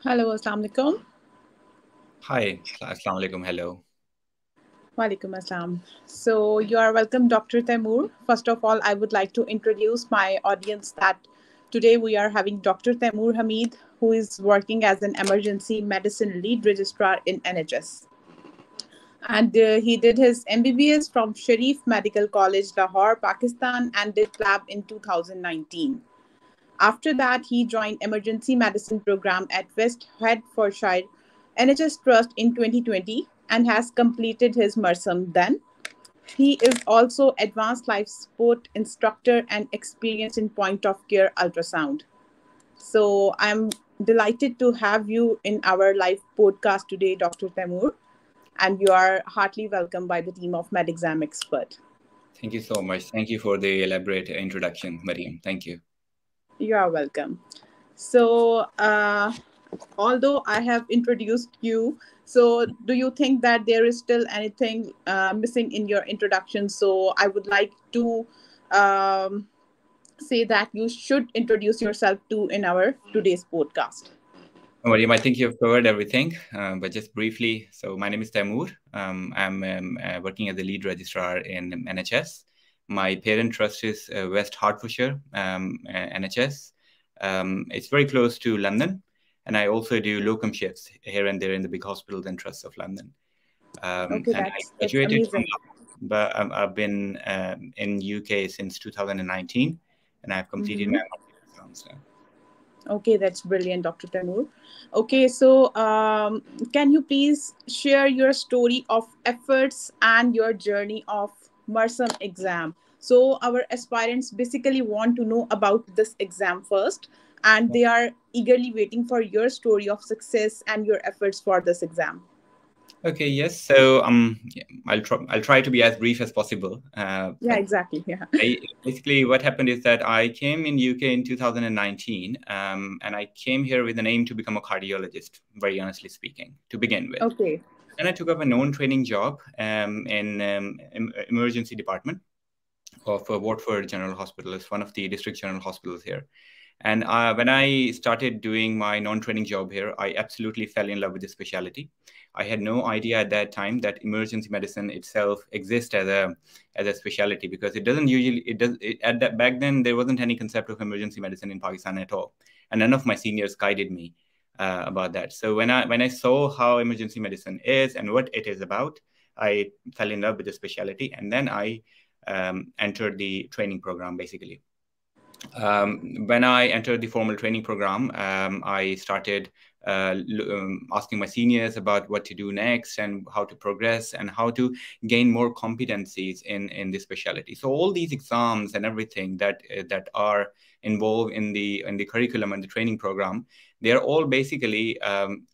Hello, Assalamu alaikum. Hi, Assalamu alaikum. Hello. Walaikum assalam. So, you are welcome, Dr. Taimur. First of all, I would like to introduce my audience that today we are having Dr. Taimur Hamid, who is working as an emergency medicine lead registrar in NHS. And he did his MBBS from Sharif Medical College, Lahore, Pakistan, and did PLAB in 2019. After that, he joined emergency medicine program at West Hertfordshire NHS Trust in 2020 and has completed his MRSM then. He is also advanced life support instructor and experienced in point of care ultrasound. So I'm delighted to have you in our live podcast today, Dr. Taimur, and you are heartily welcome by the team of MedExam Expert. Thank you so much. Thank you for the elaborate introduction, Mariam. Thank you. You are welcome. So, although I have introduced you, so do you think that there is still anything missing in your introduction? So, I would like to um, say that you should introduce yourself to in our today's podcast. Mariam, I think you've covered everything, but just briefly. So my name is Taimur. I'm working as the lead registrar in NHS. My parent trust is West Hertfordshire NHS. It's very close to London, and I also do locum shifts here and there in the big hospitals and trusts of London. Okay, And I that's graduated from, amazing. but I've been in UK since 2019, and I've completed my Mm-hmm. master's exams now. Okay, that's brilliant, Dr. Taimur. Okay, so can you please share your story of efforts and your journey of MRSAM exam? So our aspirants basically want to know about this exam first, and they are eagerly waiting for your story of success and your efforts for this exam. Okay, yes. So yeah, I'll try to be as brief as possible. Yeah, But exactly. Yeah. basically, what happened is that I came in UK in 2019, and I came here with an aim to become a cardiologist. Very honestly speaking, to begin with, Okay. and I took up a non-training job in emergency department of Watford General Hospital. It's one of the district general hospitals here. And when I started doing my non-training job here, I absolutely fell in love with the specialty. I had no idea at that time that emergency medicine itself exists as a specialty, because at that back then there wasn't any concept of emergency medicine in Pakistan at all, and none of my seniors guided me about that. So when I saw how emergency medicine is and what it is about, I fell in love with the specialty, and then I entered the training program basically. When I entered the formal training program, I started asking my seniors about what to do next and how to progress and how to gain more competencies in this specialty. So all these exams and everything that are involved in the curriculum and the training program, they are all basically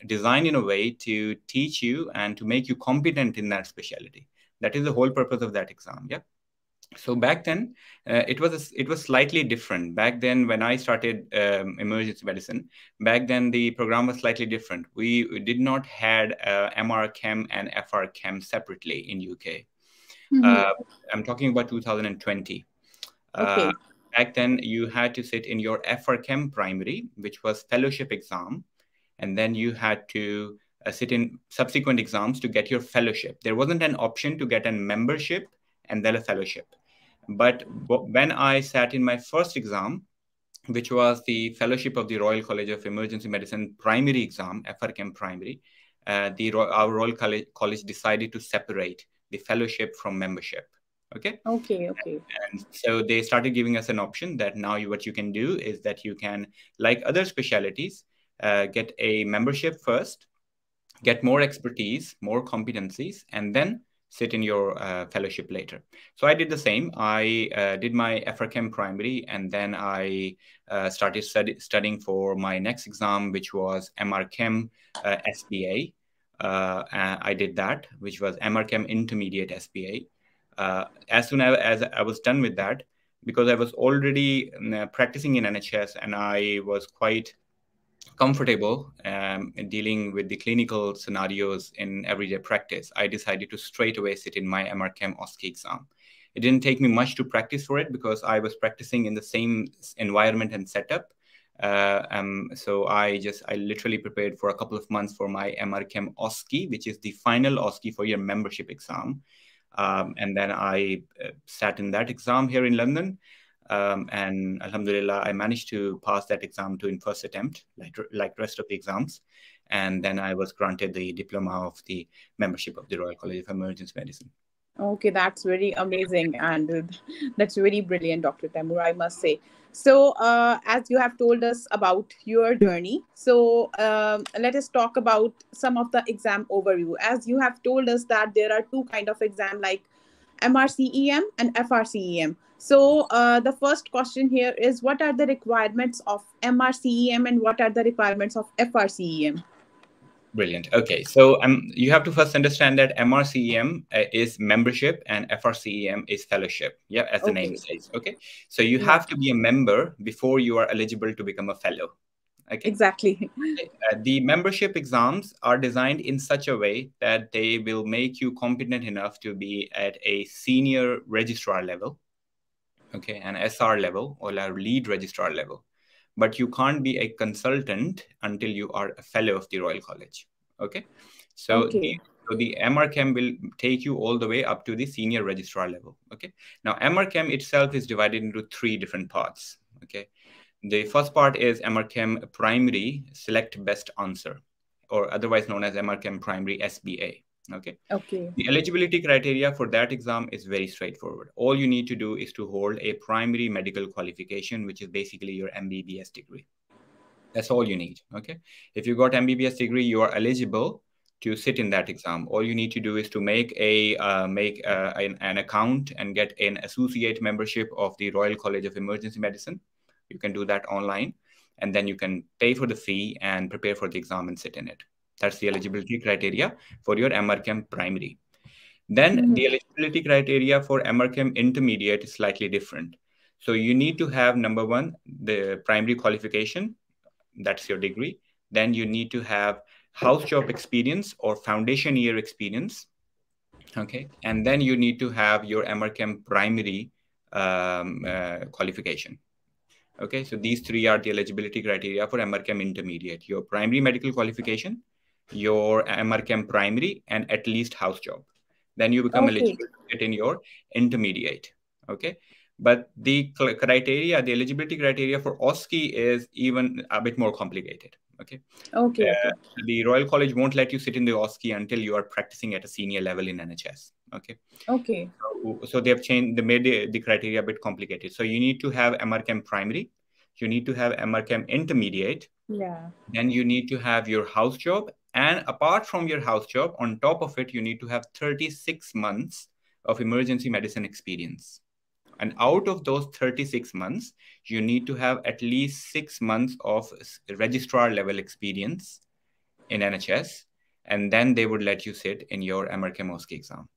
designed in a way to teach you and to make you competent in that specialty. That is the whole purpose of that exam. Yeah. So back then, it was slightly different. Back then, when I started emergency medicine, back then the program was slightly different. We did not had MR Chem and FR Chem separately in UK. Mm-hmm. Uh, I'm talking about 2020. Uh, Okay. Back then, you had to sit in your FR Chem primary, which was fellowship exam, and then you had to sit in subsequent exams to get your fellowship. There wasn't an option to get a membership and then a fellowship. But when I sat in my first exam, which was the fellowship of the Royal College of Emergency Medicine primary exam, FRChem primary, our Royal College decided to separate the fellowship from membership. Okay. Okay. Okay. And so they started giving us an option that now what you can do is that you can, like other specialties, get a membership first, get more expertise, more competencies, and then sit in your fellowship later. So I did the same. I did my FRChem primary, and then I started studying for my next exam, which was MRChem SBA. I did that, which was MRChem Intermediate SBA. As soon as I was done with that, because I was already practicing in NHS and I was quite comfortable in dealing with the clinical scenarios in everyday practice, I decided to straight away sit in my MRChem OSCE exam. It didn't take me much to practice for it because I was practicing in the same environment and setup So I literally prepared for a couple of months for my MRChem OSCE, which is the final OSCE for your membership exam. And then I sat in that exam here in London. And Alhamdulillah, I managed to pass that exam in first attempt, like rest of the exams. And then I was granted the diploma of the membership of the Royal College of Emergency Medicine. Okay, that's very amazing, and that's very brilliant, Dr. Taimur, I must say. So, as you have told us about your journey, so let us talk about some of the exam overview. As you have told us that there are two kind of exam, like MRCEM and FRCEM. So, the first question here is, what are the requirements of MRCEM and what are the requirements of FRCEM? Brilliant. Okay, so you have to first understand that MRCEM is membership and FRCEM is fellowship. Yeah, as the name Okay. says. Okay, so you Yeah. have to be a member before you are eligible to become a fellow. Okay. Exactly. The membership exams are designed in such a way that they will make you competent enough to be at a senior registrar level, okay, an SR level or a lead registrar level. But you can't be a consultant until you are a fellow of the Royal College. Okay, so Okay. the MRChem will take you all the way up to the senior registrar level. Okay, now MRChem itself is divided into three different parts. Okay, the first part is MRChem Primary Select Best Answer, or otherwise known as MRChem Primary SBA. Okay. Okay. The eligibility criteria for that exam is very straightforward. All you need to do is to hold a primary medical qualification, which is basically your MBBS degree. That's all you need. Okay. If you got MBBS degree, you are eligible to sit in that exam. All you need to do is to make an account and get an associate membership of the Royal College of Emergency Medicine. You can do that online, and then you can pay for the fee and prepare for the exam and sit in it. That's the eligibility criteria for your MRChem primary. Then the eligibility criteria for MRChem intermediate is slightly different. So you need to have, number one, the primary qualification, that's your degree. Then you need to have house job experience or foundation year experience. Okay. And then you need to have your MRChem primary qualification. Okay. So these three are the eligibility criteria for MRChem intermediate: your primary medical qualification, your MRChem primary, and at least house job. Then you become Okay. eligible to get in your intermediate. Okay. But the criteria, the eligibility criteria for OSCE is even a bit more complicated. Okay. Okay. Okay. The Royal College won't let you sit in the OSCE until you are practicing at a senior level in NHS. Okay. Okay. So they made the criteria a bit complicated. So you need to have MRChem primary, you need to have MRChem intermediate, Yeah. then you need to have your house job. And apart from your house job, on top of it, you need to have 36 months of emergency medicine experience. And out of those 36 months, you need to have at least 6 months of registrar level experience in NHS. And then they would let you sit in your MRChem OSCE exam.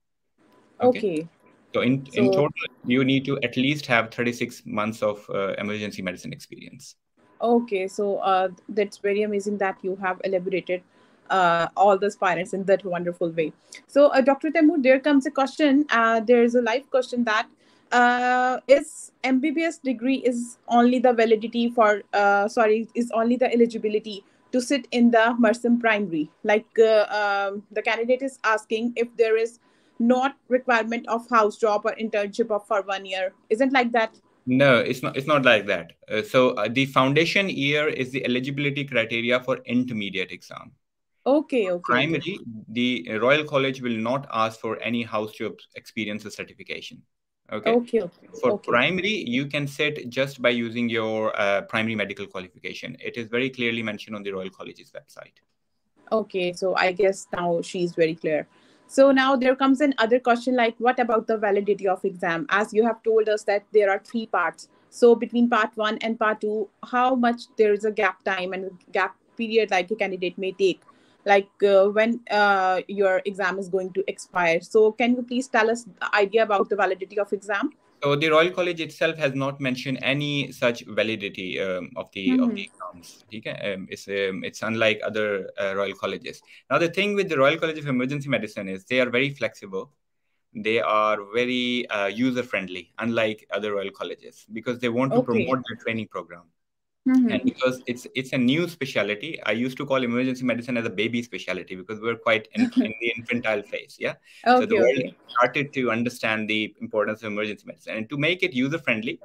Okay. So in total, you need to at least have 36 months of emergency medicine experience. Okay. So that's very amazing that you have elaborated all the aspirants in that wonderful way. So, Dr. Taimur, there comes a question. There is a live question that is MBBS degree is only the validity for is only the eligibility to sit in the Mersum primary. Like the candidate is asking if there is not requirement of house job or internship of for 1 year. Isn't like that? No, it's not. It's not like that. So the foundation year is the eligibility criteria for intermediate exam. Okay. Okay. Okay. Primary, the Royal College will not ask for any house job experience or certification. Okay. Okay. Okay. For Okay. primary, you can sit just by using your primary medical qualification. It is very clearly mentioned on the Royal College's website. Okay, so I guess now she's very clear. So now there comes another question like, what about the validity of exam? As you have told us that there are three parts. So between part one and part two, how much there is a gap time and gap period like a candidate may take, like when your exam is going to expire. So can you please tell us the idea about the validity of exam? So the Royal College itself has not mentioned any such validity of the exams. Okay? It's unlike other Royal Colleges. Now the thing with the Royal College of Emergency Medicine is they are very flexible. They are very user friendly, unlike other Royal Colleges, because they want to promote their training program. And Mm-hmm. because it's a new specialty, I used to call emergency medicine as a baby specialty because we're quite in the infantile phase. Yeah. So the Okay, world okay. started to understand the importance of emergency medicine. And to make it user friendly,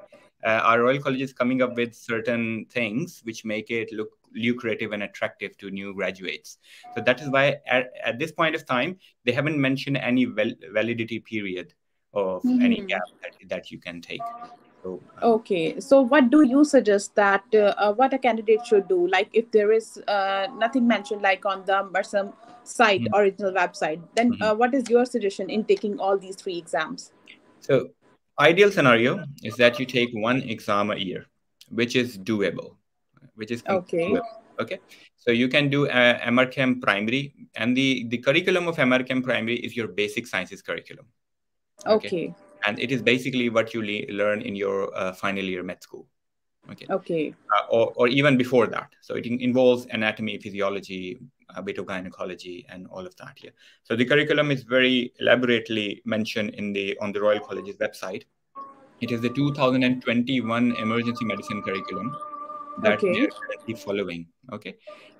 our Royal College is coming up with certain things which make it look lucrative and attractive to new graduates. So that is why at this point of time, they haven't mentioned any validity period of any Mm-hmm. gap that you can take. So Okay, so what do you suggest that what a candidate should do? Like, if there is nothing mentioned, like on the Mersum site, Mhm. original website, then Mhm. what is your suggestion in taking all these three exams? So, ideal scenario is that you take one exam a year, which is doable, which is Okay, doable. Okay, so you can do MRChem primary, and the curriculum of MRChem primary is your basic sciences curriculum. Okay, okay, and it is basically what you learn in your final year med school. Okay, okay, or even before that. So it involves anatomy, physiology, a bit of gynecology, and all of that. Yeah. So the curriculum is very elaborately mentioned on the Royal College's website. It is the 2021 emergency medicine curriculum that they okay, are currently following. Okay.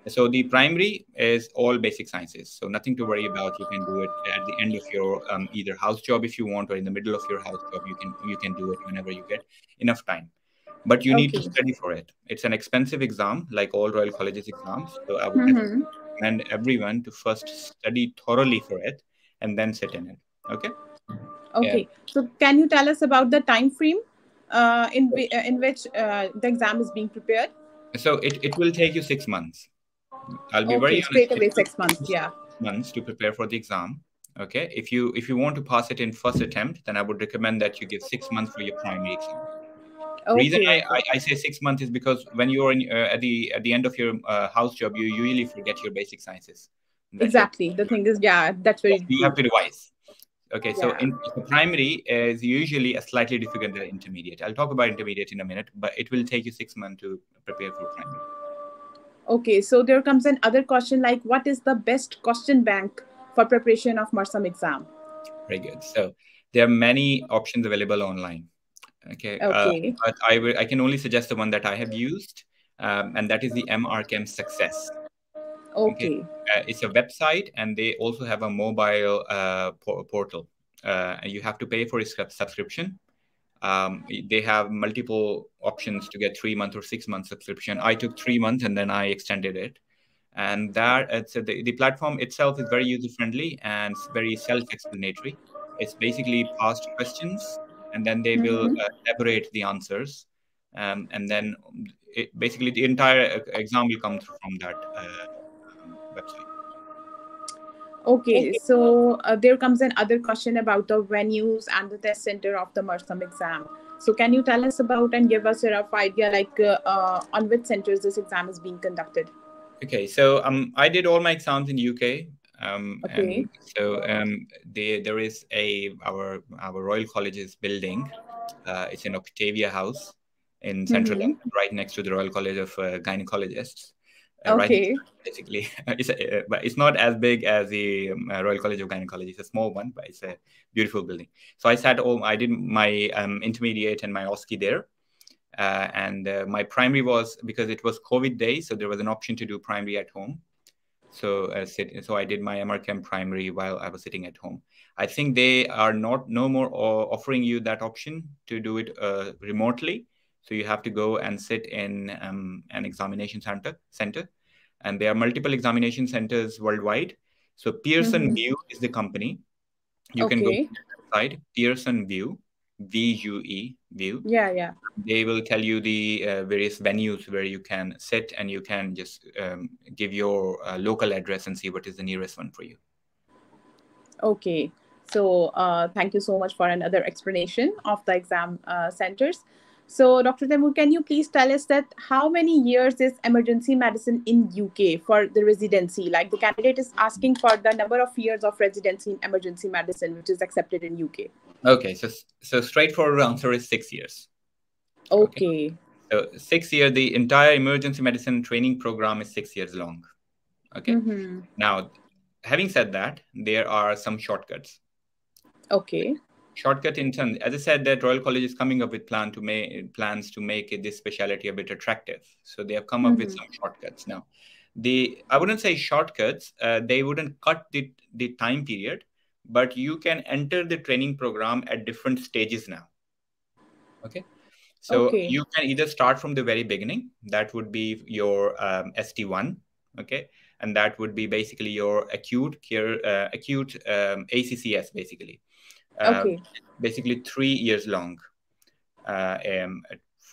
So the primary is all basic sciences. So nothing to worry about. You can do it at the end of your either house job if you want, or in the middle of your house job. You can do it whenever you get enough time. But you need to okay. study for it. It's an expensive exam, like all Royal Colleges exams. So I would definitely Mm-hmm. recommend everyone to first study thoroughly for it and then sit in it. Okay. Yeah. Okay. So, can you tell us about the time frame in which the exam is being prepared? So it will take you 6 months. I'll be very Okay, honest. straight It away will 6 months. take you Yeah. 6 months to prepare for the exam. Okay. If you want to pass it in first attempt, then I would recommend that you give 6 months for your primary exam. Reason Okay, okay. I say 6 months is because when you're at the end of your house job, you usually forget your basic sciences that you have. Exactly. The thing is, yeah, that's Yes, very you have true. to revise. Okay, so Yeah. in the primary is usually a slightly difficult than intermediate. I'll talk about intermediate in a minute, but it will take you 6 months to prepare for primary. Okay, so there comes another question like, what is the best question bank for preparation of Marsam exam? Very good. So there are many options available online. Okay, Okay, but I can only suggest the one that I have used, and that is the MRChem Success. Okay, okay. it's a website, and they also have a mobile portal. And you have to pay for a subscription. They have multiple options to get 3 month or 6 month subscription. I took 3 months and then I extended it. And so the platform itself is very user friendly and very self explanatory. It's basically past questions, and then they will Mm-hmm. elaborate the answers. And then basically the entire exam will come through from that website. Okay, so there comes another question about the venues and the test center of the Marsam exam. So can you tell us about and give us a rough idea like on which centers this exam is being conducted? Okay, so I did all my exams in UK, Okay. and so there is our Royal College's building. It's in Octavia House in central Mm-hmm. London, right next to the Royal College of Gynecologists. Right next Okay. to it, basically, but it's not as big as the Royal College of Gynecology. It's a small one, but it's a beautiful building. So I did my intermediate and my OSCE there. And my primary was, because it was COVID days, so there was an option to do primary at home. So I did my MRChem primary while I was sitting at home. I think they are no more offering you that option to do it remotely. So you have to go and sit in an examination center, and there are multiple examination centers worldwide. So Pearson Mm-hmm. View is the company. You can go to Okay. their website, Pearson View, VUE View. Yeah, yeah. They will tell you the various venues where you can sit, and you can just give your local address and see what is the nearest one for you. Okay. So thank you so much for another explanation of the exam centers. So Dr. Temur, can you please tell us that how many years is emergency medicine in UK for the residency? Like the candidate is asking for the number of years of residency in emergency medicine, which is accepted in UK. Okay, so straightforward answer is 6 years. Okay, Okay. so 6 year, the entire emergency medicine training program is 6 years long. Okay, Mm-hmm. now having said that, there are some shortcuts. Okay. Shortcut in terms, as I said, that Royal College is coming up with plans to make this specialty a bit attractive. So they have come up with some shortcuts now. I wouldn't say shortcuts. They wouldn't cut the time period, but you can enter the training program at different stages now. Okay. So Okay. you can either start from the very beginning. That would be your ST1. Okay. And that would be basically your acute ACCS, basically. Okay. Basically 3 years long.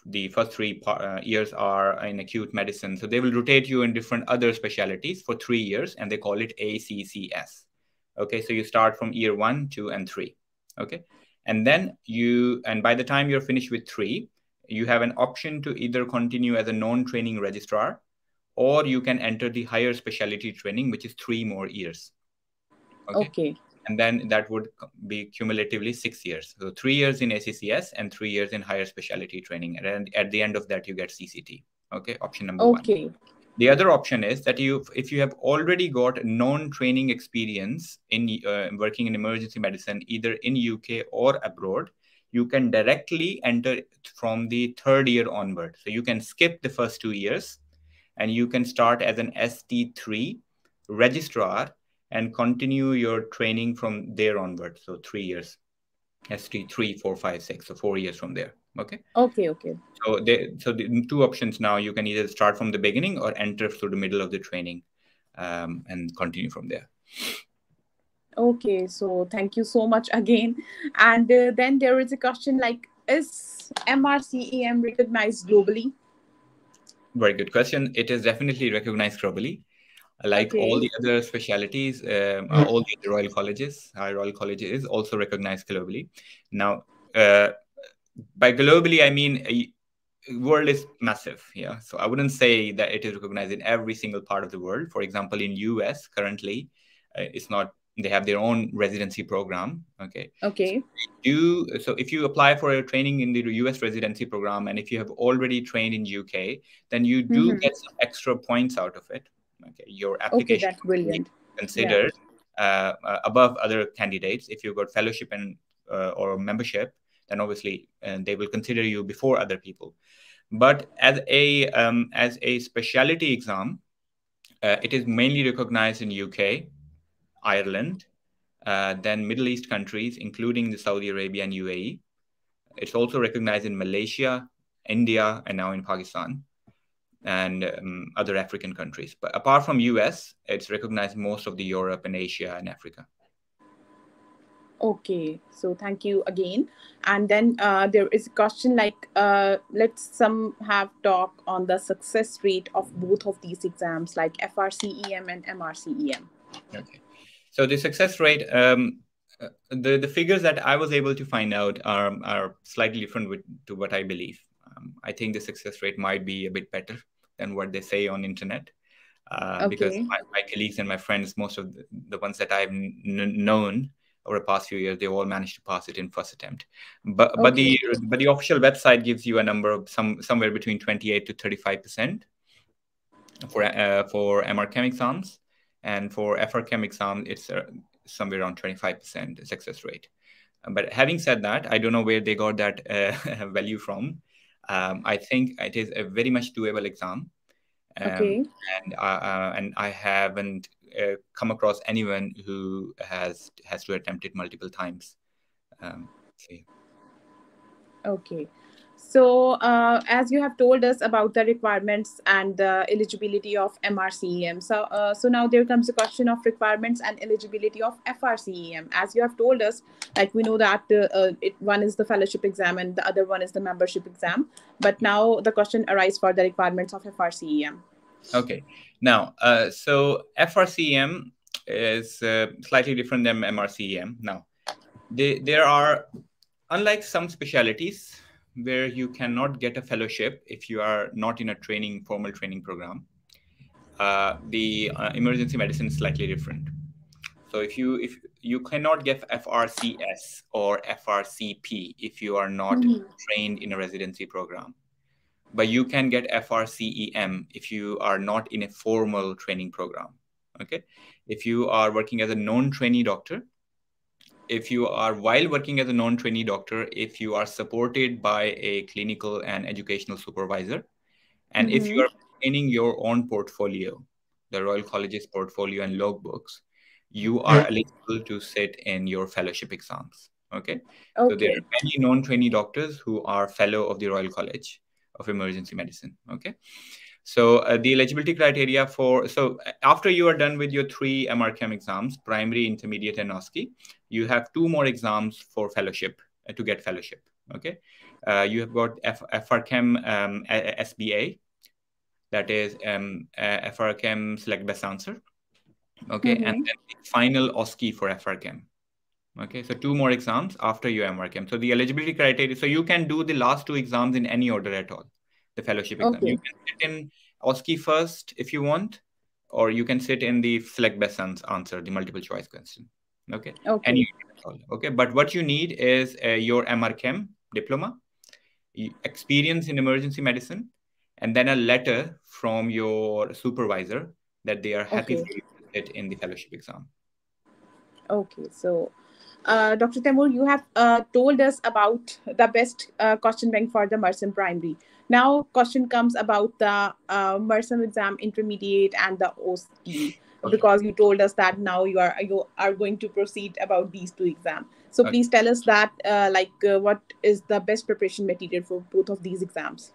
The first 3 years are in acute medicine. So they will rotate you in different other specialties for 3 years, and they call it ACCS. Okay, so you start from year 1, 2, and 3. Okay, and then by the time you're finished with 3, you have an option to either continue as a non-training registrar, or you can enter the higher specialty training, which is 3 more years. Okay. And then that would be cumulatively 6 years. So 3 years in ACCS and 3 years in higher specialty training. And at the end of that, you get CCT. Okay, option number 1. The other option is that if you have already got non-training experience in working in emergency medicine, either in UK or abroad, you can directly enter from the 3rd year onward. So you can skip the first 2 years, and you can start as an ST3 registrar and continue your training from there onward. So 3 years, ST3, 4, 5, 6, so 4 years from there. Okay. Okay. So the 2 options now, you can either start from the beginning or enter through the middle of the training and continue from there. Okay, so thank you so much again. And then there is a question like, is MRCEM recognized globally? Very good question. It is definitely recognized globally. Like all the other specialties, all the other Royal Colleges, our Royal College is also recognized globally. Now, by globally, I mean world is massive. Yeah, so I wouldn't say that it is recognized in every single part of the world. For example, in US currently, it's not. They have their own residency program. Okay. So if you apply for a training in the US residency program, and if you have already trained in UK, then you do get some extra points out of it. Okay, your application is considered above other candidates. If you've got fellowship and or membership, then obviously they will consider you before other people. But as a specialty exam, it is mainly recognized in UK, Ireland, then Middle East countries, including the Saudi Arabia and UAE. It's also recognized in Malaysia, India, and now in Pakistan, and other African countries. But apart from US, it's recognized most of the Europe and Asia and Africa. Okay, so thank you again. And then there is a question like, let's have talk on the success rate of both of these exams, like FRCEM and MRCEM. Okay, so the success rate, the figures that I was able to find out are slightly different to what I believe. I think the success rate might be a bit better than what they say on internet, because my colleagues and my friends, most of the ones that I've known over the past few years, they all managed to pass it in first attempt. But the official website gives you a number of somewhere between 28 to 35% for MR Chem exams, and for FR Chem exam, it's somewhere around 25% success rate. But having said that, I don't know where they got that value from. I think it is a very much doable exam. And I haven't come across anyone who has to attempt it multiple times. Okay. So as you have told us about the requirements and the eligibility of MRCEM, so now there comes a question of requirements and eligibility of FRCEM. As you have told us, like we know that one is the fellowship exam and the other one is the membership exam. But now the question arises for the requirements of FRCEM. Okay. Now, so FRCEM is slightly different than MRCEM. Now, there are, unlike some specialties where you cannot get a fellowship if you are not in a formal training program, the emergency medicine is slightly different. So if you cannot get FRCS or FRCP if you are not trained in a residency program, but you can get FRCEM if you are not in a formal training program. Okay, if you are working as a non-trainee doctor, if you are, while working as a non-trainee doctor, if you are supported by a clinical and educational supervisor, and if you Mm-hmm. are maintaining your own portfolio, the Royal College's portfolio and logbooks, you are eligible to sit in your fellowship exams. Okay. So there Okay. are many non-trainee doctors who are fellow of the Royal College of Emergency Medicine. Okay. So the eligibility criteria for, so after you are done with your 3 MRChem exams, primary, intermediate, and OSCE, you have 2 more exams for fellowship, to get fellowship. Okay. You have got FRChem SBA, that is FRChem Select Best Answer. Okay. And Mm-hmm. then the final OSCE for FRChem. Okay, so 2 more exams after your MRChem. So the eligibility criteria, so you can do the last 2 exams in any order at all, the fellowship exam. You Okay. can sit in OSCE first if you want, or you can sit in the Select Best Answer, the multiple choice question. Okay, any Okay. order at all. Okay, but what you need is your MRChem diploma, experience in emergency medicine, and then a letter from your supervisor that they are happy for Okay. you to sit in the fellowship exam. Okay. So, Dr. Temur, you have told us about the best question bank for the Mersum primary. Now, question comes about the Mersum exam intermediate and the OSCE, Okay. because you told us that now you are going to proceed about these 2 exams. So, Okay. please tell us that what is the best preparation material for both of these exams?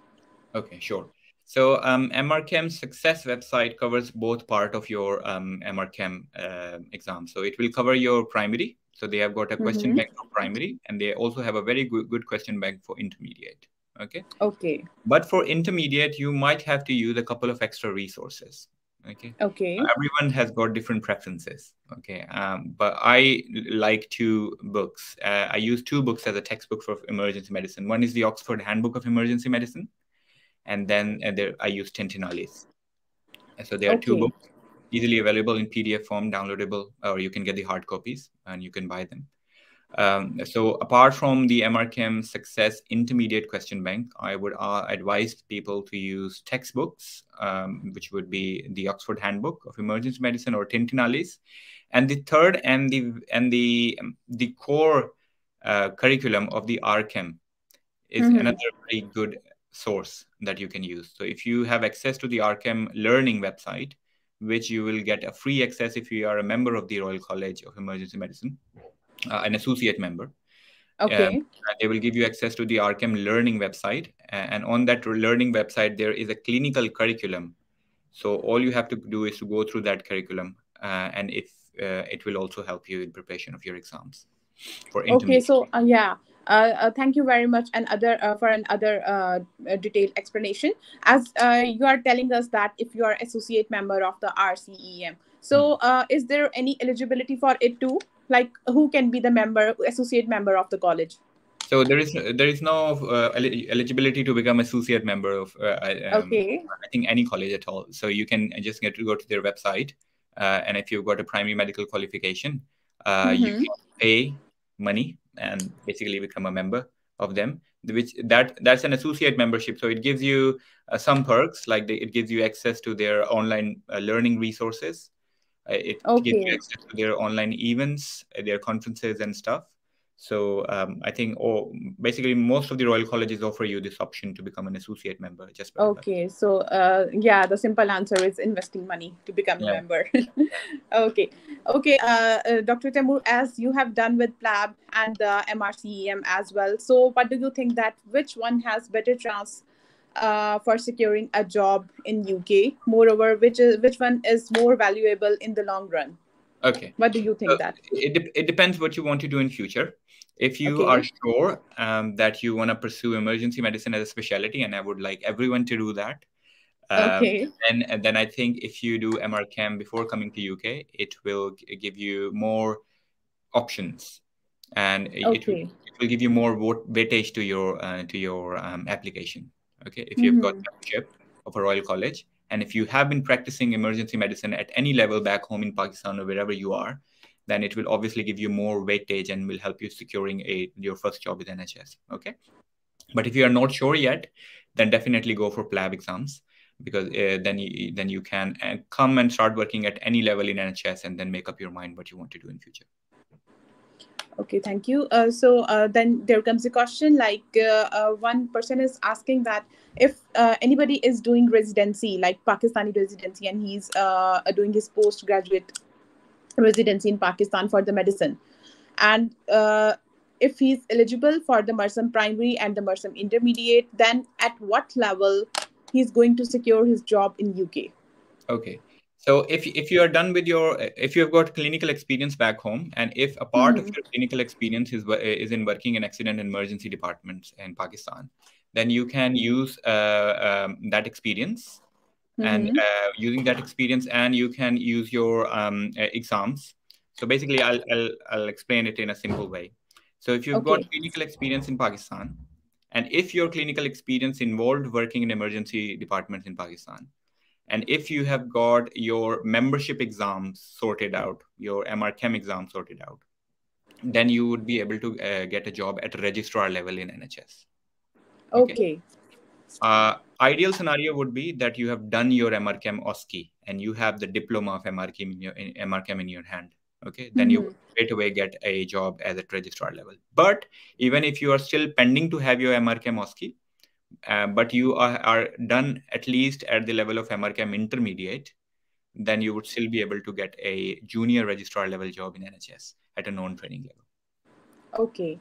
Okay, sure. So MRChem Success website covers both part of your MRChem exam. So it will cover your primary. So they have got a question Mm-hmm. bank for primary, and they also have a very good question bank for intermediate. Okay. Okay. But for intermediate, you might have to use a couple of extra resources. Okay. Okay. Everyone has got different preferences. Okay. But I like 2 books. I use 2 books as a textbook for emergency medicine. One is the Oxford Handbook of Emergency Medicine, and then I use Tintinalis. So there are 2 books Okay. easily available in PDF form, downloadable, or you can get the hard copies and you can buy them. So apart from the MRChem Success Intermediate Question Bank, I would advise people to use textbooks, which would be the Oxford Handbook of Emergency Medicine or Tintinalis, and the third and the core curriculum of the RChem is Mm-hmm. another very good source that you can use. So if you have access to the RChem learning website, which you will get a free access if you are a member of the Royal College of Emergency Medicine, an associate member, Okay. they will give you access to the RChem learning website. And on that learning website, there is a clinical curriculum. So all you have to do is to go through that curriculum, and if it will also help you in preparation of your exams for Okay, intermediate. so yeah, thank you very much and other for another detailed explanation. As you are telling us that if you are associate member of the RCEM, so is there any eligibility for it too? Like, who can be the member, associate member of the college? So there is no eligibility to become associate member of Okay. I think any college at all. So you can just get to go to their website, and if you've got a primary medical qualification, you Mm-hmm. can pay money and basically become a member of them. That's an associate membership. So it gives you some perks, like it gives you access to their online learning resources. It gives you Okay. access to their online events, their conferences and stuff. So I think, basically, most of the Royal Colleges offer you this option to become an associate member just by. Okay, so yeah, the simple answer is investing money to become a Yeah. member. Okay, okay, Dr. Temur, as you have done with PLAB and the MRCEM as well, so what do you think that which one has better chance for securing a job in UK? Moreover, which one is more valuable in the long run? Okay. What do you So think that? it depends what you want to do in future. If you are Okay, sure that you want to pursue emergency medicine as a specialty, and I would like everyone to do that, um, okay, then I think if you do MRChem before coming to UK, it will give you more options, and okay. it will give you more weightage to your application. Okay, if you've got Mm-hmm. membership of a Royal College, and if you have been practicing emergency medicine at any level back home in Pakistan or wherever you are, then it will obviously give you more weightage and will help you securing your first job with NHS. Okay, but if you are not sure yet, then definitely go for PLAB exams, because then you can come and start working at any level in NHS and then make up your mind what you want to do in future. Okay, thank you. Then there comes a question like one person is asking that if anybody is doing residency, like Pakistani residency, and he's doing his postgraduate residency in Pakistan for the medicine, and if he's eligible for the Mersum primary and the Mersum intermediate, then at what level he's going to secure his job in UK? Okay. So if you are done with your, if you have got clinical experience back home, and if a part of Mm-hmm. your clinical experience is in working in accident and emergency departments in Pakistan, then you can use that experience, and Mm-hmm. using that experience, and you can use your exams. So basically, I'll explain it in a simple way. So if you've got Okay. clinical experience in Pakistan, and if your clinical experience involved working in emergency departments in Pakistan, and if you have got your membership exams sorted out, your MRChem exam sorted out, then you would be able to get a job at registrar level in NHS. Okay. Okay. Ideal scenario would be that you have done your MRChem OSCE and you have the diploma of MRChem in your hand. Okay, then you Mm-hmm. would straight away get a job as at registrar level. But even if you are still pending to have your MRChem OSCE, but you are done at least at the level of MRChem intermediate, then you would still be able to get a junior registrar level job in NHS at a non-training level. Okay.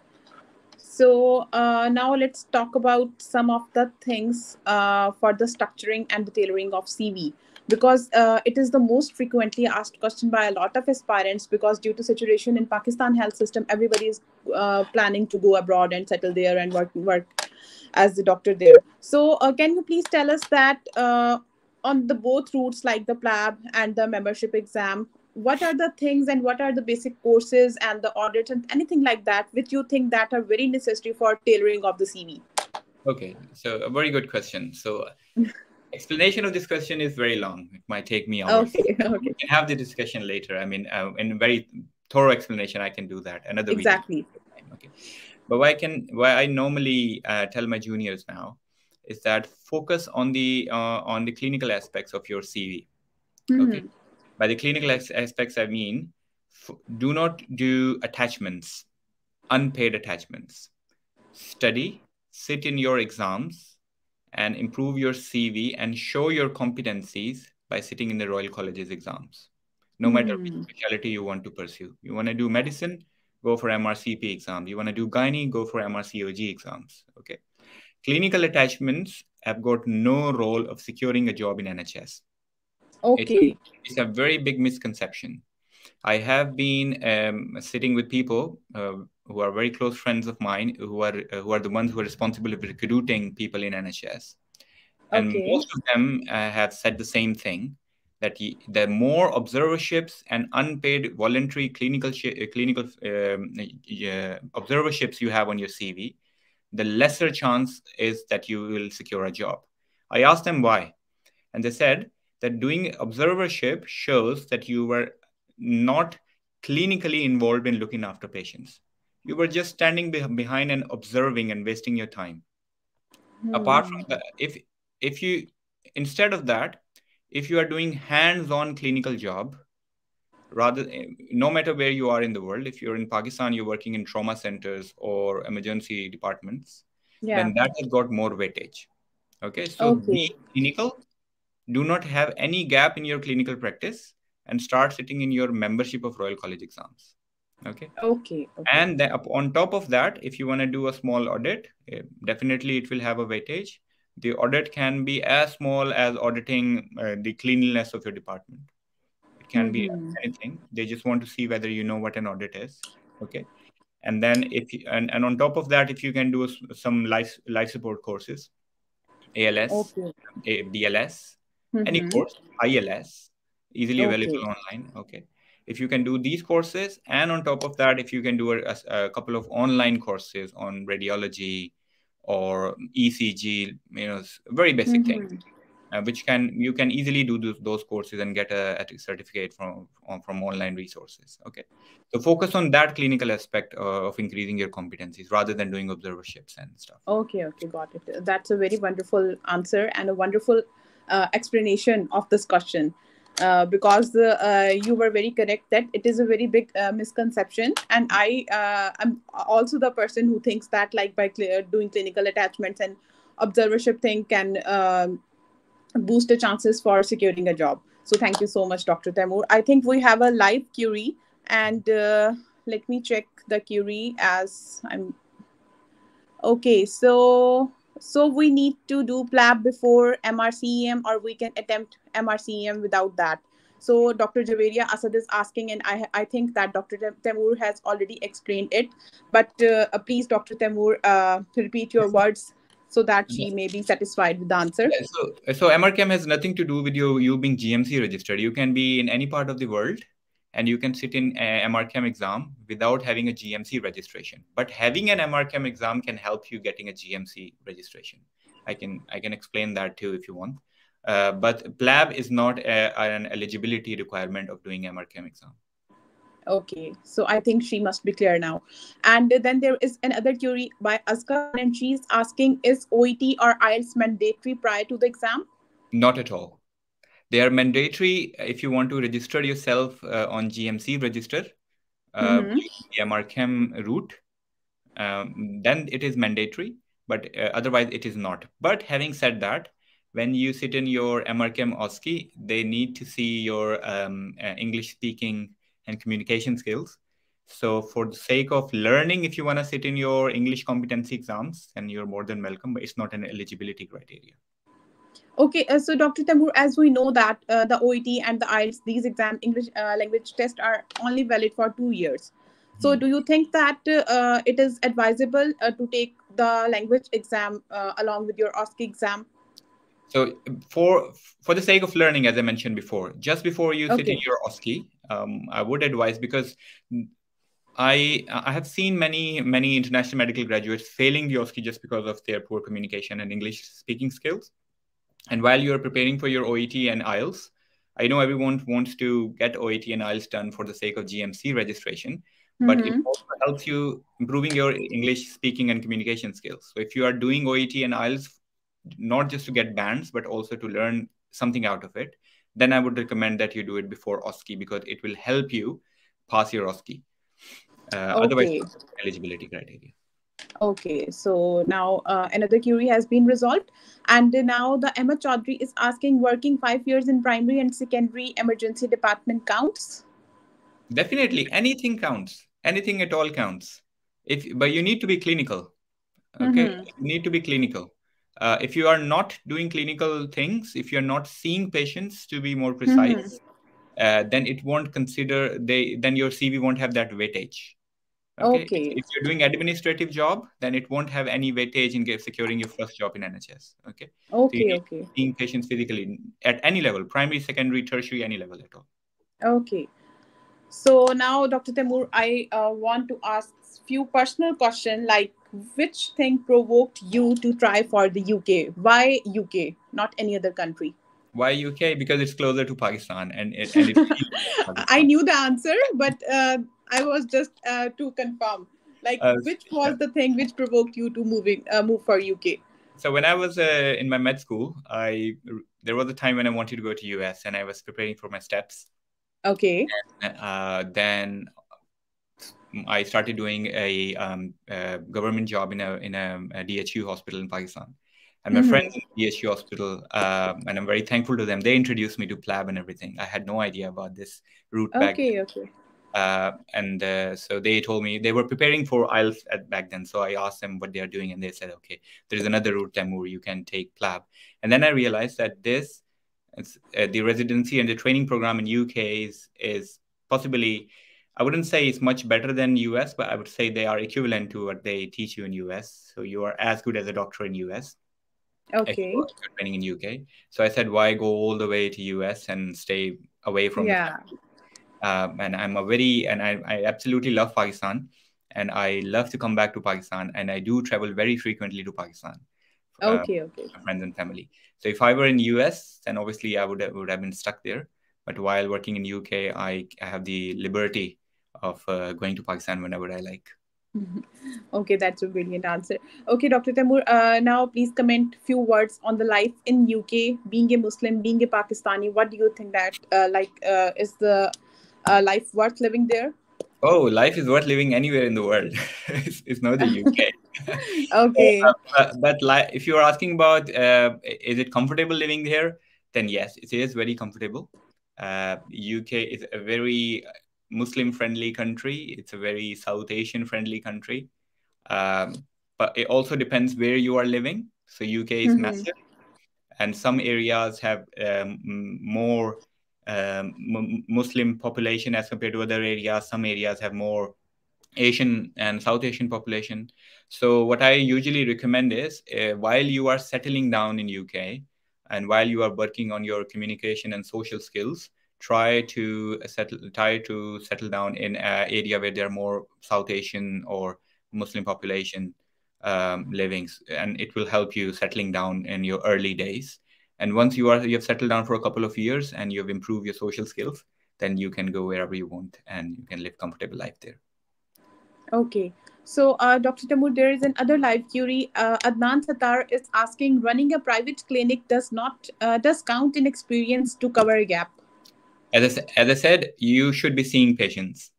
So now let's talk about some of the things for the structuring and the tailoring of CV, because it is the most frequently asked question by a lot of aspirants, because due to situation in Pakistan health system, everybody is planning to go abroad and settle there and work as the doctor there. So can you please tell us that on the both routes, like the PLAB and the membership exam, what are the things and what are the basic courses and the audits and anything like that which you think that are very necessary for tailoring of the CV? Okay, so a very good question. So explanation of this question is very long. It might take me hours. Okay. We Okay. can have the discussion later. I mean, in a very thorough explanation, I can do that. Another video. Exactly. Okay. But why I normally tell my juniors now is that focus on the clinical aspects of your CV. Okay. Mm-hmm. By the clinical aspects, I mean, do not do attachments, unpaid attachments. Study, sit in your exams, and improve your CV and show your competencies by sitting in the Royal College's exams. No matter which Mm-hmm. specialty you want to pursue. You want to do medicine, go for MRCP exams. You want to do gynae, go for MRCOG exams. Okay. Clinical attachments have got no role of securing a job in NHS. It's, Okay. it's a very big misconception. I have been sitting with people who are very close friends of mine, who are the ones who are responsible for recruiting people in NHS, and Okay. most of them have said the same thing, that the more observerships and unpaid voluntary clinical observerships you have on your CV, the lesser chance is that you will secure a job. I asked them why, and they said that doing observership shows that you were not clinically involved in looking after patients. You were just standing behind and observing and wasting your time. Apart from Hmm. that, if you, instead of that, if you are doing hands-on clinical job, rather, no matter where you are in the world, if you're in Pakistan, you're working in trauma centers or emergency departments, Yeah. then that has got more weightage. Okay, so be Okay. clinical, do not have any gap in your clinical practice, and start sitting in your membership of Royal College exams. Okay. Okay. Okay. And then on top of that, if you want to do a small audit, definitely it will have a weightage. The audit can be as small as auditing the cleanliness of your department. It can be Mm-hmm. anything. They just want to see whether you know what an audit is. Okay. And then if you, and on top of that, if you can do some life support courses, ALS, Okay. BLS, any Mm-hmm. course, ILS, easily available Okay. online. Okay. If you can do these courses, and on top of that, if you can do a couple of online courses on radiology or ECG, very basic things, Mm-hmm. which you can easily do those courses and get a certificate from online resources. Okay. So focus on that clinical aspect of increasing your competencies rather than doing observerships and stuff. Okay, okay, got it. That's a very wonderful answer and a wonderful explanation of this question. because you were very correct that it is a very big misconception, and I'm also the person who thinks that, like, by doing clinical attachments and observership thing can boost the chances for securing a job. So thank you so much, Dr. Taimur. I think we have a live query, and let me check the query as I'm okay. So we need to do PLAB before MRCEM, or we can attempt MRCEM without that. So Dr. Javeria Asad is asking, and I think that Dr. Taimur has already explained it, but please, Dr. Taimur, repeat your words so that she may be satisfied with the answer. Yeah, so MRChem has nothing to do with you being GMC registered. You can be in any part of the world, and you can sit in a MRChem exam without having a GMC registration. But having an MRChem exam can help you getting a GMC registration. I can explain that too if you want. But PLAB is not an eligibility requirement of doing MRChem exam. Okay, so I think she must be clear now. And then there is another query by Azka Khan, and she's asking, is OET or IELTS mandatory prior to the exam? Not at all. They are mandatory if you want to register yourself on GMC register, Mm-hmm. the MRChem route. Then it is mandatory, but otherwise it is not. But having said that, when you sit in your MRChem OSCE, they need to see your English speaking and communication skills. So for the sake of learning, if you want to sit in your English competency exams, then you're more than welcome, but it's not an eligibility criteria. Okay, so Dr. Taimur, as we know that the OET and the IELTS, these exam English language tests are only valid for 2 years. So do you think that it is advisable to take the language exam along with your OSCE exam? So for the sake of learning, as I mentioned before, just before you sit in Okay. your OSCE, I would advise, because I have seen many international medical graduates failing the OSCE just because of their poor communication and English speaking skills. And while you are preparing for your OET and IELTS, I know everyone wants to get OET and IELTS done for the sake of GMC registration, but it Mm-hmm. also helps you improving your English speaking and communication skills. So if you are doing OET and IELTS, not just to get bands, but also to learn something out of it, then I would recommend that you do it before OSCE, because it will help you pass your OSCE. Otherwise, Okay. eligibility criteria. Okay, so now another query has been resolved. And now the Emma Chaudhary is asking, working 5 years in primary and secondary emergency department counts? Definitely, anything counts. Anything at all counts. But you need to be clinical. Okay, Mm-hmm. you need to be clinical. If you are not doing clinical things, if you're not seeing patients, to be more Mm-hmm. precise, then it won't consider then your CV won't have that weightage. Okay, Okay. if you're doing administrative job, then it won't have any weightage in securing your first job in NHS. Okay, so you Okay, need to okay. be seeing patients physically at any level, primary, secondary, tertiary, any level at all. Okay. So now, Dr. Temur, I want to ask few personal questions, like, which thing provoked you to try for the UK? Why UK, not any other country? Why UK? Because it's closer to Pakistan, and it feels like I Pakistan. knew the answer, but I was just to confirm, like, Uh, which yeah. was the thing which provoked you to move for UK? So when I was in my med school, there was a time when I wanted to go to US, and I was preparing for my steps. Okay. Then I started doing a government job in a DHU hospital in Pakistan. And my friends Mm-hmm. in the DHU hospital, and I'm very thankful to them, they introduced me to PLAB and everything. I had no idea about this route back then. Okay. Okay. And so they told me they were preparing for IELTS back then. So I asked them what they are doing, and they said, "Okay, there is another route, Temur. You can take PLAB." And then I realized that the residency and the training program in UK is possibly, I wouldn't say it's much better than US, but I would say they are equivalent to what they teach you in US. So you are as good as a doctor in US if Okay. you're training in UK. So I said, why go all the way to US and stay away from the Yeah. family? And I absolutely love Pakistan, and I love to come back to Pakistan, and I do travel very frequently to Pakistan, uh, Okay. Okay. my friends and family. So if I were in US, then obviously I would have been stuck there. But while working in UK, I have the liberty of going to Pakistan whenever I like. Okay, that's a brilliant answer. Okay, Dr. Taimur, now please comment few words on the life in UK. Being a Muslim, being a Pakistani, what do you think that is the life worth living there? Oh, life is worth living anywhere in the world. It's not the UK. Okay. If you are asking about is it comfortable living here, then yes, it is very comfortable. UK is a very Muslim-friendly country. It's a very South Asian-friendly country. But it also depends where you are living. So UK is Mm-hmm. massive, and some areas have more Muslim population as compared to other areas. Some areas have more Asian and South Asian population. So what I usually recommend is while you are settling down in UK and while you are working on your communication and social skills, try to settle down in an area where there are more South Asian or Muslim population livings, and it will help you settling down in your early days. And once you have settled down for a couple of years and you've improved your social skills, then you can go wherever you want and you can live comfortable life there. Okay. So, Dr. Taimur, there is another live query. Adnan Sattar is asking, running a private clinic does count in experience to cover a gap? As I said, you should be seeing patients.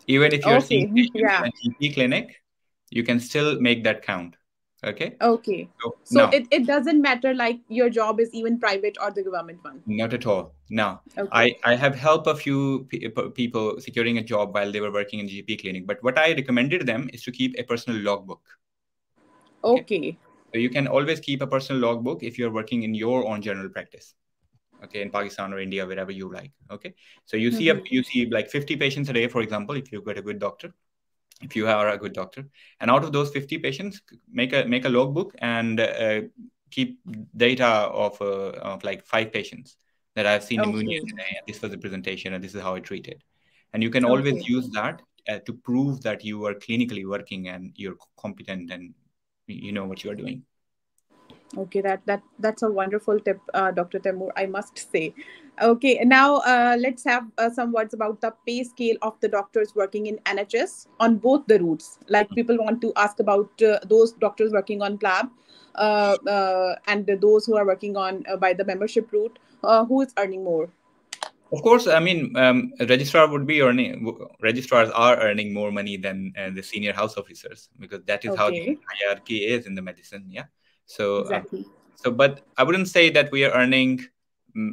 Even if you're seeing Okay. patients in Yeah. a GP clinic, you can still make that count. Okay. Okay. So So now, it doesn't matter like your job is even private or the government one. not at all. Now, Okay. I have helped a few people securing a job while they were working in GP clinic. But what I recommended them is to keep a personal logbook. Okay. Okay. So you can always keep a personal logbook if you're working in your own general practice. Okay, in Pakistan or India, wherever you like. Okay. So Mm-hmm. you see like 50 patients a day, for example, if you've got a good doctor, if you are a good doctor, and out of those 50 patients, make a logbook and keep data of like 5 patients that I've seen pneumonia Okay. today, and this was the presentation, and this is how I treated. And you can always Okay. use that to prove that you are clinically working and you're competent and you know what you are doing. Okay, that's a wonderful tip, Dr. Taimur, I must say. Okay, now let's have some words about the pay scale of the doctors working in NHS on both the routes. Like people want to ask about those doctors working on PLAB and those who are working on by the membership route. Who is earning more? Of course, I mean, registrars are earning more money than the senior house officers because that is how the Okay, hierarchy is in the medicine. Yeah. So, exactly. but I wouldn't say that we are earning mm,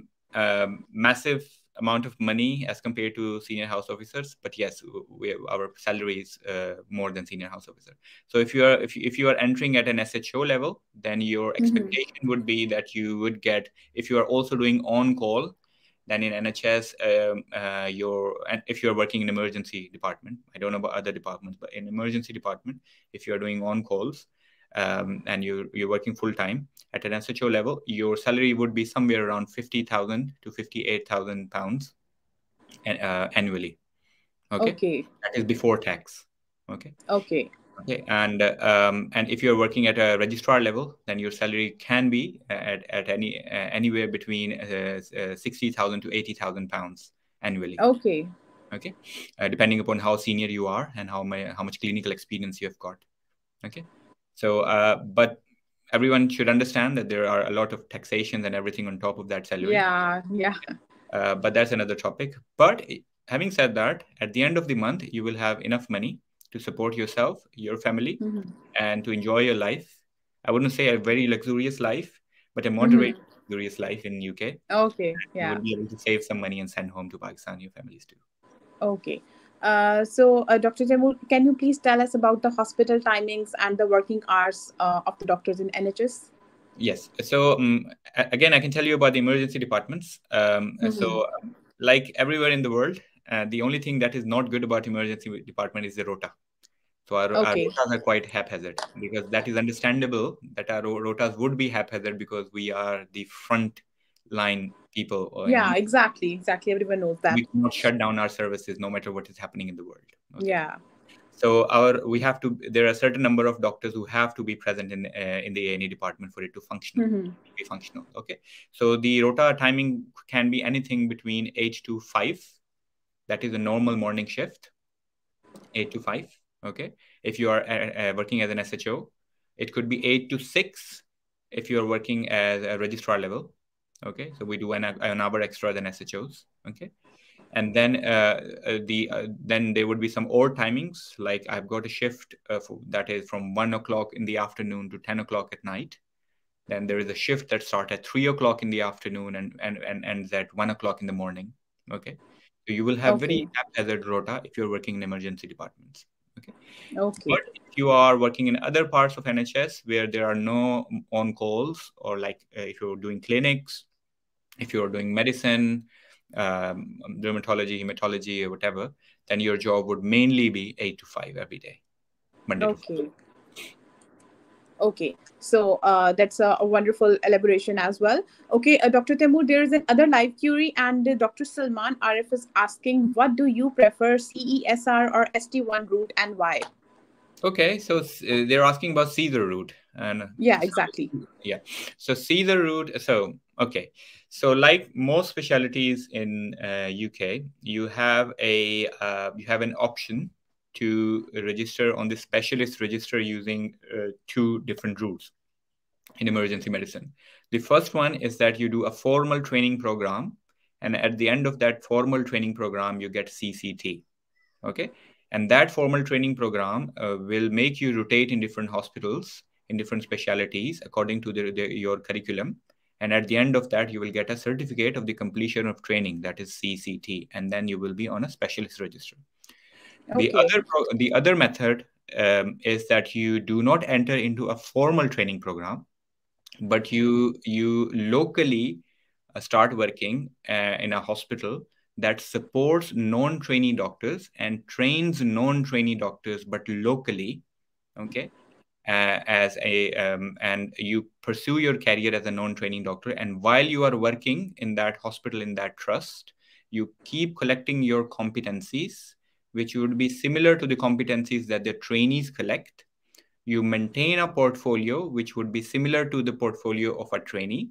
massive amount of money as compared to senior house officers. But yes, our salary is more than senior house officer. So if you are entering at an SHO level, then your Mm-hmm. expectation would be that you would get, if you are also doing on call, then in NHS, and if you're working in emergency department, I don't know about other departments, but in emergency department, if you're doing on calls, and you're working full time at an SHO level, your salary would be somewhere around 50,000 to 58,000 pounds annually. Okay, Okay, that is before tax. Okay. okay, Okay, and if you're working at a registrar level, then your salary can be at anywhere between 60,000 to 80,000 pounds annually. okay. Okay, depending upon how senior you are and how much clinical experience you have got. Okay, so but everyone should understand that there are a lot of taxations and everything on top of that salary. Yeah, yeah. But that's another topic. But having said that, at the end of the month, you will have enough money to support yourself, your family, Mm-hmm. and to enjoy your life. I wouldn't say a very luxurious life, but a moderate Mm-hmm. luxurious life in UK. Okay, You yeah. will be able to save some money and send home to Pakistan your families too. Okay. Dr. Taimur, can you please tell us about the hospital timings and the working hours of the doctors in NHS? Yes. So again, I can tell you about the emergency departments. Mm-hmm. Like everywhere in the world, the only thing that is not good about emergency department is the rota. So our Okay. rotas are quite haphazard because that is understandable that our rotas would be haphazard because we are the front line people Yeah, exactly. Exactly. Everyone knows that. we cannot shut down our services no matter what is happening in the world. Okay. Yeah. So we have to, there are a certain number of doctors who have to be present in the A&E department for it to Mm-hmm. be functional. Okay. So the rota timing can be anything between 8 to 5. That is a normal morning shift, 8 to 5. Okay. If you are working as an SHO, it could be 8 to 6 if you're working as a registrar level. Okay. So we do an hour extra than SHOs. Okay. And then then there would be some odd timings. Like I've got a shift that is from 1 o'clock in the afternoon to 10 o'clock at night. Then there is a shift that starts at 3 o'clock in the afternoon and ends at 1 o'clock in the morning. Okay. So you will have very Okay. haphazard rota if you're working in emergency departments. Okay. Okay. But if you are working in other parts of NHS where there are no on calls, or like if you're doing clinics, if you're doing medicine, dermatology, hematology, or whatever, then your job would mainly be 8 to 5 every day, Monday to Friday. Okay. Okay, so that's a wonderful elaboration as well. Okay, Dr. Temur, there is another live query, and Dr. Salman Arif is asking, what do you prefer, CESR or ST1 route, and why? Okay, so they're asking about Caesar route, and Yeah, exactly. yeah, so Caesar route. So okay, so like most specialties in UK, you have an option to register on the specialist register using two different routes in emergency medicine. The first one is that you do a formal training program, and at the end of that formal training program, you get CCT. Okay. And that formal training program will make you rotate in different hospitals, in different specialties, according to your curriculum. And at the end of that, you will get a certificate of the completion of training, that is CCT, and then you will be on a specialist register. Okay. The other method is that you do not enter into a formal training program, but you locally start working in a hospital that supports non-trainee doctors and trains non-trainee doctors, but locally. Okay. As a and you pursue your career as a non-training doctor, and while you are working in that hospital, in that trust, you keep collecting your competencies, which would be similar to the competencies that the trainees collect. You maintain a portfolio which would be similar to the portfolio of a trainee.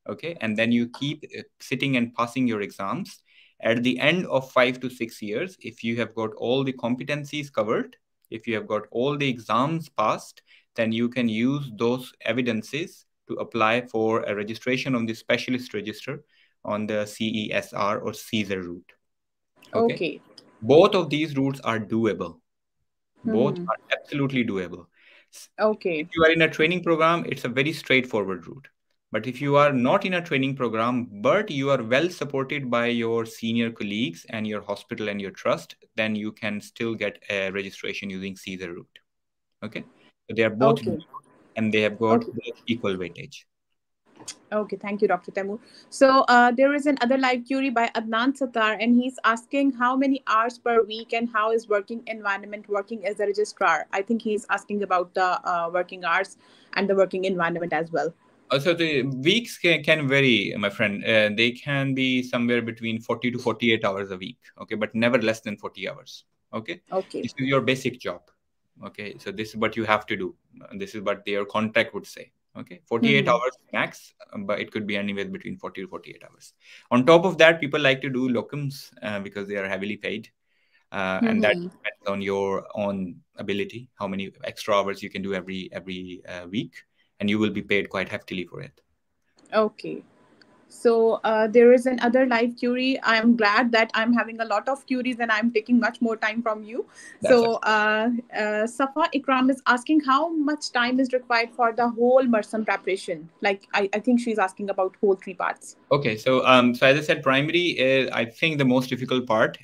Okay. And then you keep sitting and passing your exams. At the end of 5 to 6 years, if you have got all the competencies covered, if you have got all the exams passed, then you can use those evidences to apply for a registration on the specialist register on the CESR or Caesar route. Okay. Okay. Both of these routes are doable. Both Mm-hmm. are absolutely doable. If Okay. you are in a training program, it's a very straightforward route. But if you are not in a training program, but you are well supported by your senior colleagues and your hospital and your trust, then you can still get a registration using Caesar route. Okay. So they are both Okay. doable, and they have got Okay. both equal weightage. Okay, thank you, Dr. Temur. So there is another live query by Adnan Sattar, and he's asking how many hours per week and how is working environment working as a registrar. I think he's asking about the working hours and the working environment as well. Also, the weeks can vary, my friend. They can be somewhere between 40 to 48 hours a week. Okay. But never less than 40 hours. Okay. Okay. This is your basic job. Okay. So this is what you have to do. This is what your contract would say. Okay. 48 Hmm. hours max, but it could be anywhere between 40 to 48 hours. On top of that, people like to do locums because they are heavily paid. And that Hmm. depends on your own ability, how many extra hours you can do every week, and you will be paid quite heftily for it. Okay. So there is another live query. I'm glad that I'm having a lot of queries and I'm taking much more time from you. That's So Safa Ikram is asking how much time is required for the whole Mersum preparation. Like I think she's asking about whole three parts. okay. So as I said, primary is, I think, the most difficult part.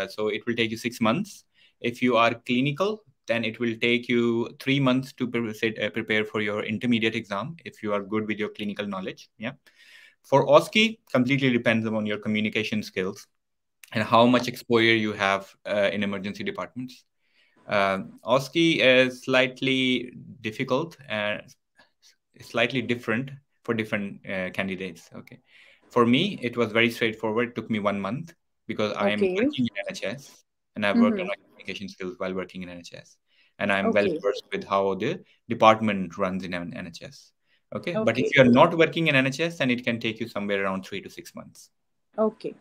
So it will take you 6 months. If you are clinical, then it will take you 3 months to prepare for your intermediate exam if you are good with your clinical knowledge. Yeah. For OSCE, completely depends on your communication skills and how much exposure you have in emergency departments. OSCE is slightly difficult and slightly different for different candidates. Okay. For me, it was very straightforward. It took me 1 month because I am Okay. working in NHS and I've worked on Mm-hmm. my communication skills while working in NHS. And I'm well Okay. versed with how the department runs in an NHS. Okay. But if Okay. you're not working in NHS, then it can take you somewhere around 3 to 6 months. Okay.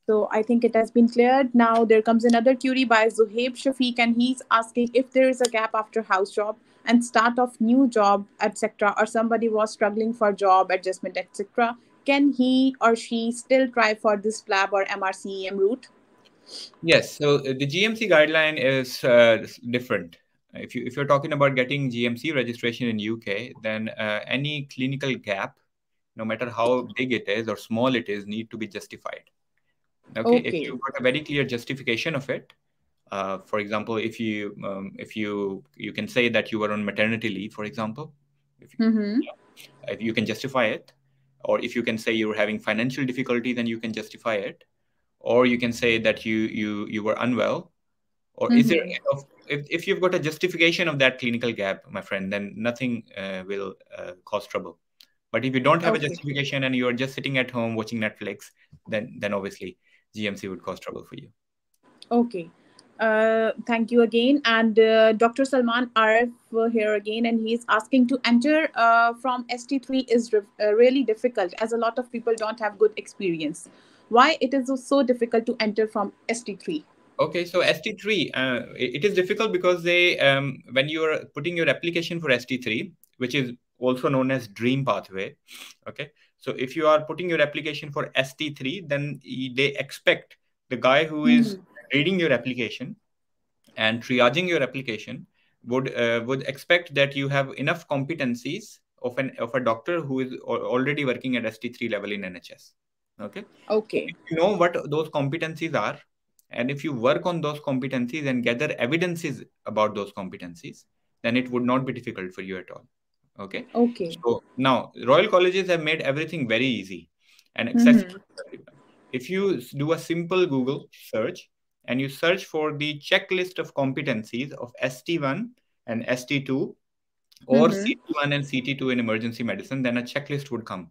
So I think it has been cleared. Now there comes another query by Zuhaib Shafiq, and he's asking if there is a gap after house job and start of new job, etc., or somebody was struggling for job adjustment, etc. Can he or she still try for this PLAB or MRCEM route? Yes, so the GMC guideline is different. If you're talking about getting GMC registration in UK, then any clinical gap, no matter how big it is or small it is, need to be justified. Okay, if Okay. you've got a very clear justification of it, for example, if you can say that you were on maternity leave, for example, if you, Mm-hmm. if you can justify it, or if you can say you're having financial difficulty, then you can justify it, or you can say that you were unwell, or is there Mm-hmm. if you've got a justification of that clinical gap, my friend, then nothing will cause trouble. But if you don't have a Okay. justification and you're just sitting at home watching Netflix, then obviously GMC would cause trouble for you. Okay. Thank you again. And Dr. Salman Arif here again, and he's asking to enter from ST3 is really difficult as a lot of people don't have good experience. Why it is so difficult to enter from ST3? Okay, so ST3, it is difficult because they when you are putting your application for ST3, which is also known as Dream Pathway, okay. So if you are putting your application for ST3, then they expect the guy who is Mm-hmm. reading your application and triaging your application would expect that you have enough competencies of a doctor who is already working at ST3 level in NHS. Okay, so Okay. if you know what those competencies are, and if you work on those competencies and gather evidences about those competencies, then it would not be difficult for you at all. Okay, Okay. so now Royal Colleges have made everything very easy and accessible Mm-hmm. to everyone. If you do a simple Google search and you search for the checklist of competencies of ST1 and ST2 or Mm-hmm. CT1 and CT2 in emergency medicine, then a checklist would come.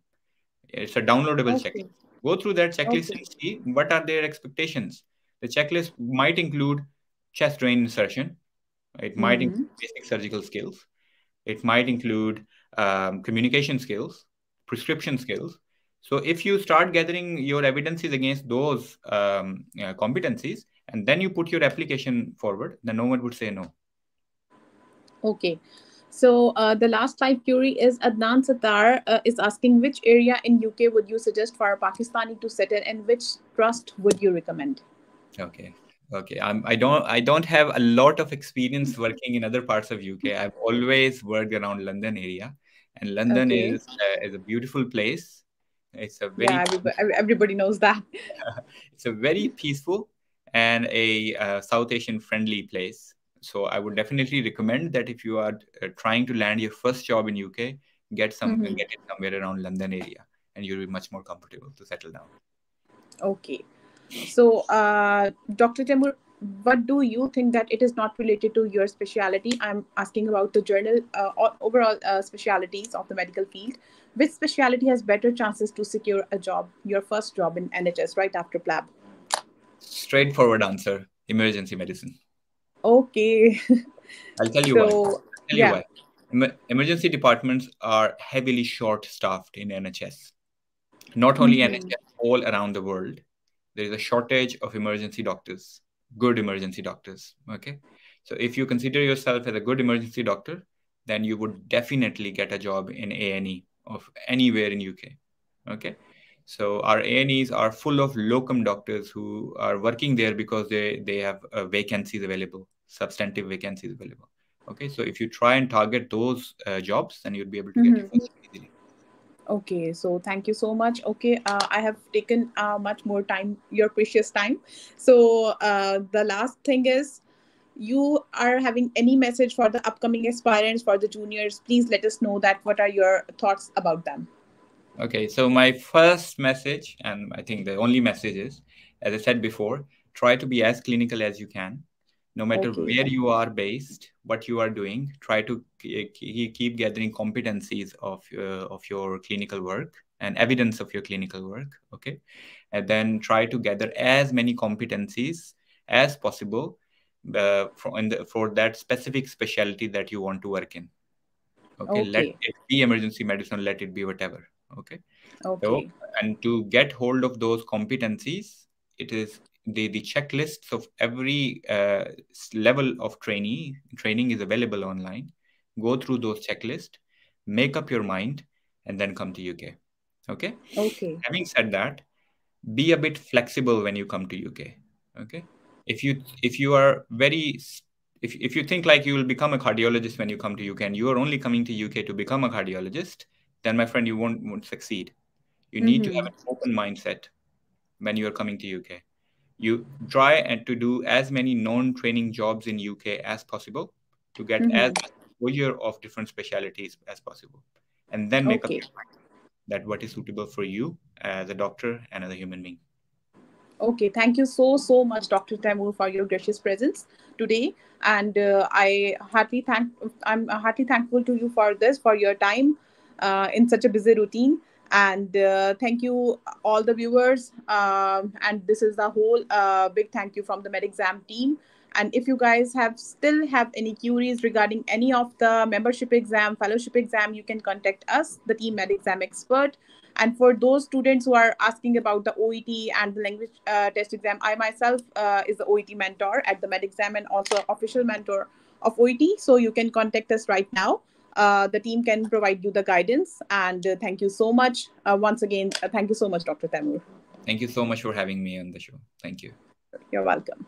It's a downloadable Okay. checklist. Go through that checklist Okay. and see what are their expectations. The checklist might include chest drain insertion. It might include Mm-hmm. basic surgical skills. It might include communication skills, prescription skills. So if you start gathering your evidences against those competencies, and then you put your application forward, then no one would say no. Okay. So the last live query is Adnan Sattar is asking which area in UK would you suggest for a Pakistani to settle and which trust would you recommend? Okay. Okay. I don't have a lot of experience working in other parts of UK. I've always worked around London area, and London Okay. is a beautiful place. It's a Yeah, very everybody knows that. it's a very peaceful and a South Asian friendly place. So I would definitely recommend that if you are trying to land your first job in UK, Mhm. get it somewhere around London area, and you'll be much more comfortable to settle down. Okay. So, Dr. Temur, what do you think that it is not related to your specialty? I'm asking about the journal overall specialities of the medical field. Which specialty has better chances to secure a job, your first job in NHS right after PLAB? Straightforward answer: emergency medicine. Okay. I'll tell you why. So, I'll tell you yeah. why. Emergency departments are heavily short-staffed in NHS. Not only Mm-hmm. NHS, all around the world, there is a shortage of emergency doctors, good emergency doctors. Okay, so if you consider yourself as a good emergency doctor, then you would definitely get a job in A&E of anywhere in UK. Okay, so our A&Es are full of locum doctors who are working there because they have vacancies available, substantive vacancies available. Okay, so if you try and target those jobs, then you'll be able to get your Mm-hmm. first job easily. Okay, so thank you so much. Okay, I have taken much more time, your precious time. So the last thing is, you are having any message for the upcoming aspirants, for the juniors? Please let us know that. What are your thoughts about them? Okay, so my first message, and I think the only message is, as I said before, try to be as clinical as you can. No matter Okay. where you are based, what you are doing, try to keep gathering competencies of your clinical work and evidence of your clinical work. Okay, and then try to gather as many competencies as possible for that specific specialty that you want to work in. Okay, let Okay. it be emergency medicine, let it be whatever. Okay, so Okay. and to get hold of those competencies, it is the checklists of every level of training is available online. Go through those checklists, make up your mind, and then come to UK. Okay. Okay. Having said that, be a bit flexible when you come to UK. Okay. If you are very if you think like you will become a cardiologist when you come to UK and you are only coming to UK to become a cardiologist, then my friend, you won't succeed. You need to have Mm-hmm. an open mindset when you are coming to UK. You try and to do as many non-training jobs in UK as possible to get as Mm-hmm. much exposure of different specialities as possible, and then make up Okay. your mind that what is suitable for you as a doctor and as a human being. Okay, thank you so much, Dr. Taimur, for your gracious presence today, and I'm heartily thankful to you for this, for your time in such a busy routine, and thank you all the viewers. And this is the whole big thank you from the MedExam team. And if you guys still have any queries regarding any of the membership exam, fellowship exam, you can contact us, the team MedExam expert. And for those students who are asking about the OET and the language test exam, I myself is the OET mentor at the MedExam and also official mentor of OET. So you can contact us right now. The team can provide you the guidance. And thank you so much. Once again, thank you so much, Dr. Taimur. Thank you so much for having me on the show. Thank you. You're welcome.